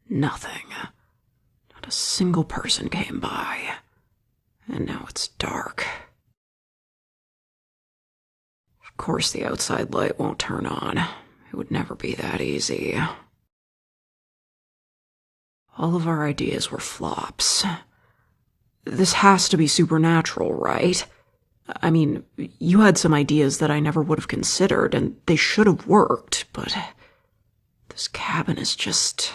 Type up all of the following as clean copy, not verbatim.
Nothing. Not a single person came by. And now it's dark. Of course the outside light won't turn on. It would never be that easy. All of our ideas were flops. This has to be supernatural, right? I mean, you had some ideas that I never would have considered, and they should have worked, but this cabin is just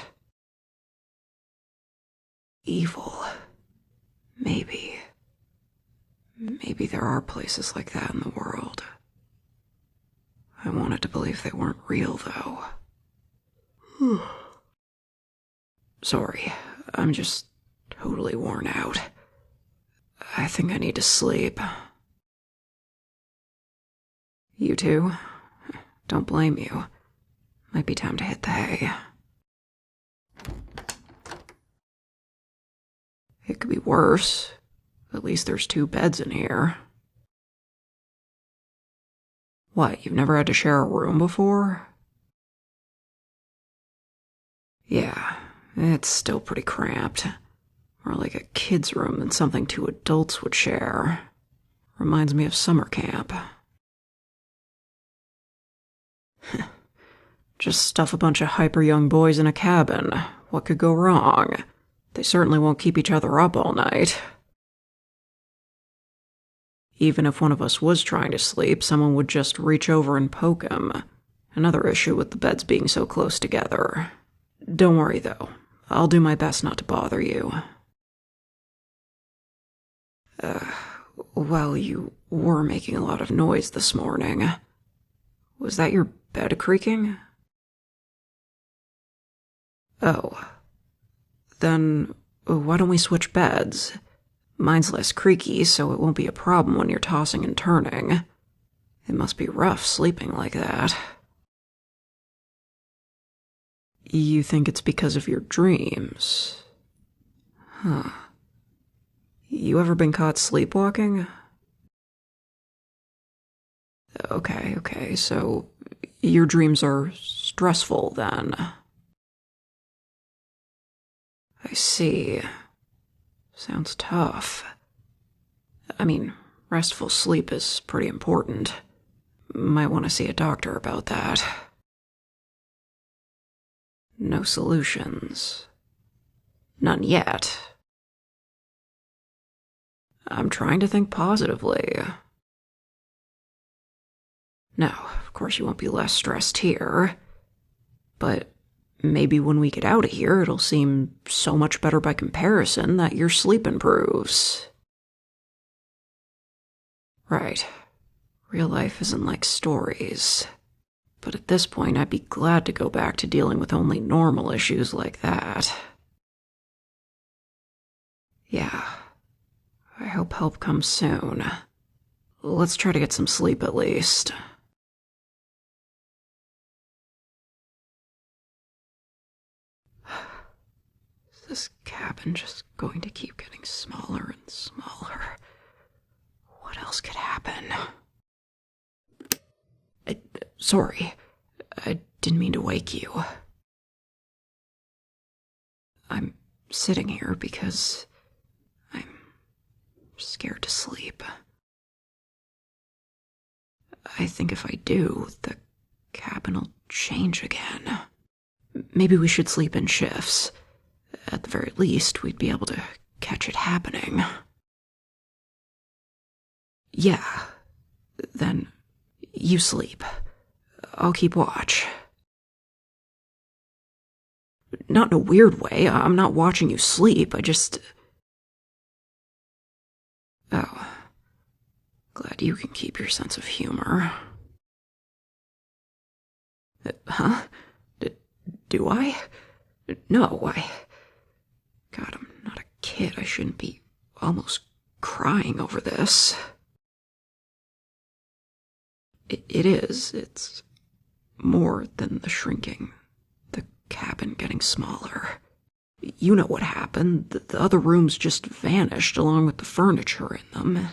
evil. Maybe there are places like that in the world. I wanted to believe they weren't real, though. Sorry, I'm just totally worn out. I think I need to sleep. You too? Don't blame you. Might be time to hit the hay. It could be worse. At least there's 2 beds in here. What, you've never had to share a room before? Yeah, it's still pretty cramped. More like a kid's room than something 2 adults would share. Reminds me of summer camp. Just stuff a bunch of hyper young boys in a cabin. What could go wrong? They certainly won't keep each other up all night. Even if one of us was trying to sleep, someone would just reach over and poke him. Another issue with the beds being so close together. Don't worry, though. I'll do my best not to bother you. Well, you were making a lot of noise this morning. Was that your bed creaking? Oh. Then why don't we switch beds? Mine's less creaky, so it won't be a problem when you're tossing and turning. It must be rough sleeping like that. You think it's because of your dreams? Huh. You ever been caught sleepwalking? Okay, so your dreams are stressful then. I see. Sounds tough. I mean, restful sleep is pretty important. Might want to see a doctor about that. No solutions. None yet. I'm trying to think positively. Now, of course you won't be less stressed here, but maybe when we get out of here, it'll seem so much better by comparison that your sleep improves. Right. Real life isn't like stories. But at this point, I'd be glad to go back to dealing with only normal issues like that. Yeah. I hope help comes soon. Let's try to get some sleep at least. Is this cabin just going to keep getting smaller and smaller? What else could happen? Sorry, I didn't mean to wake you. I'm sitting here because I'm scared to sleep. I think if I do, the cabin will change again. Maybe we should sleep in shifts. At the very least, we'd be able to catch it happening. Yeah, then you sleep. I'll keep watch. Not in a weird way. I'm not watching you sleep. I just... Oh. Glad you can keep your sense of humor. Huh? Do I? No, God, I'm not a kid. I shouldn't be almost crying over this. It is. It's more than the shrinking. The cabin getting smaller. You know what happened. The other rooms just vanished along with the furniture in them.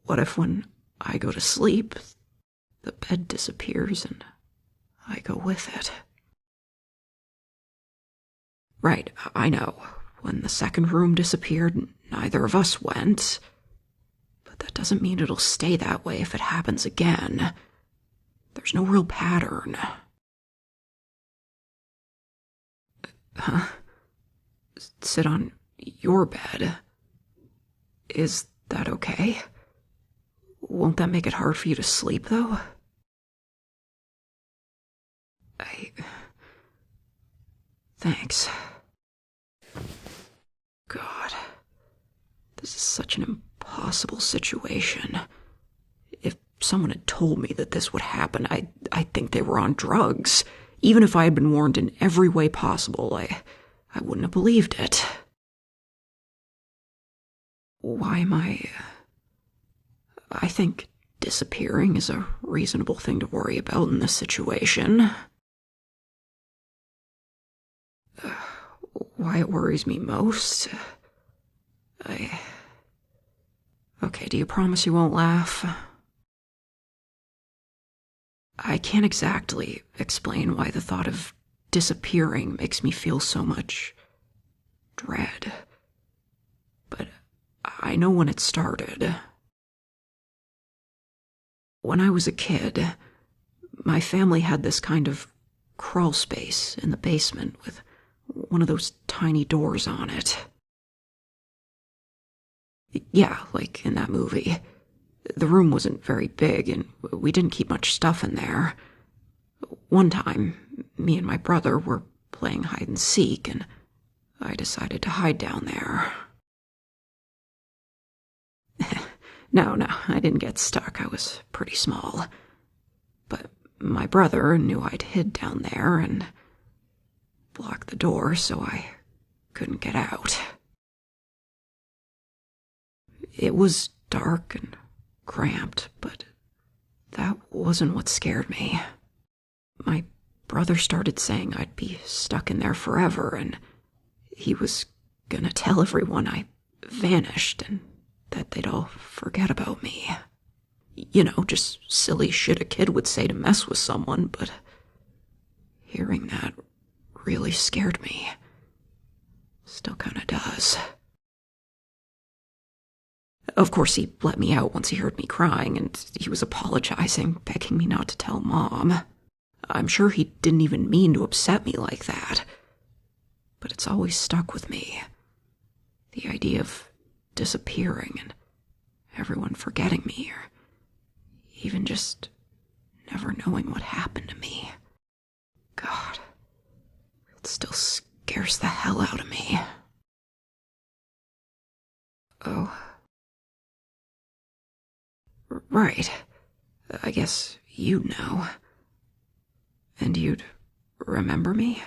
What if when I go to sleep, the bed disappears and I go with it? Right, I know. When the second room disappeared, neither of us went. But that doesn't mean it'll stay that way if it happens again. There's no real pattern. Huh? Sit on your bed. Is that okay? Won't that make it hard for you to sleep, though? Thanks. God. This is such an impossible situation. If someone had told me that this would happen, I'd think they were on drugs. Even if I had been warned in every way possible, I wouldn't have believed it. Why am I think disappearing is a reasonable thing to worry about in this situation. Why it worries me most? Okay, do you promise you won't laugh? I can't exactly explain why the thought of disappearing makes me feel so much dread. But I know when it started. When I was a kid, my family had this kind of crawl space in the basement with one of those tiny doors on it. Yeah, like in that movie. The room wasn't very big, and we didn't keep much stuff in there. One time, me and my brother were playing hide and seek, and I decided to hide down there. No, I didn't get stuck. I was pretty small. But my brother knew I'd hid down there and blocked the door so I couldn't get out. It was dark and cramped, but that wasn't what scared me. My brother started saying I'd be stuck in there forever, and he was gonna tell everyone I vanished and that they'd all forget about me. You know, just silly shit a kid would say to mess with someone, but hearing that really scared me. Still kinda does. Of course, he let me out once he heard me crying, and he was apologizing, begging me not to tell Mom. I'm sure he didn't even mean to upset me like that. But it's always stuck with me. The idea of disappearing and everyone forgetting me, or even just never knowing what happened to me. God, it still scares the hell out of me. Oh. Right. I guess you'd know. And you'd remember me?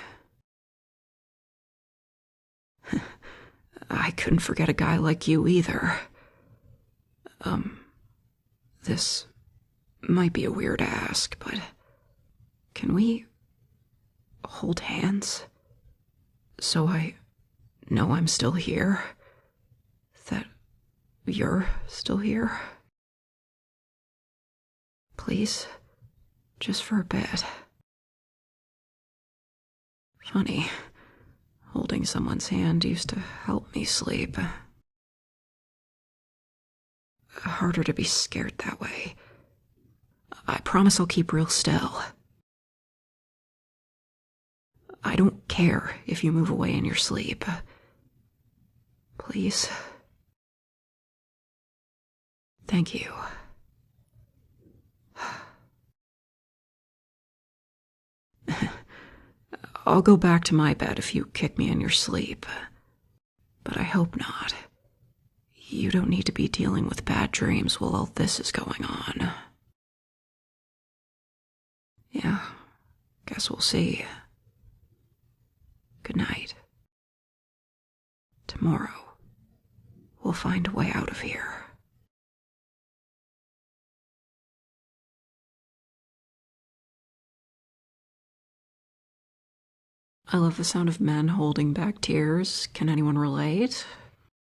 I couldn't forget a guy like you either. This might be a weird ask, but can we hold hands? So I know I'm still here? That you're still here? Please? Just for a bit. Funny. Holding someone's hand used to help me sleep. Harder to be scared that way. I promise I'll keep real still. I don't care if you move away in your sleep. Please. Thank you. I'll go back to my bed if you kick me in your sleep. But I hope not. You don't need to be dealing with bad dreams while all this is going on. Yeah, guess we'll see. Good night. Tomorrow, we'll find a way out of here. I love the sound of men holding back tears. Can anyone relate?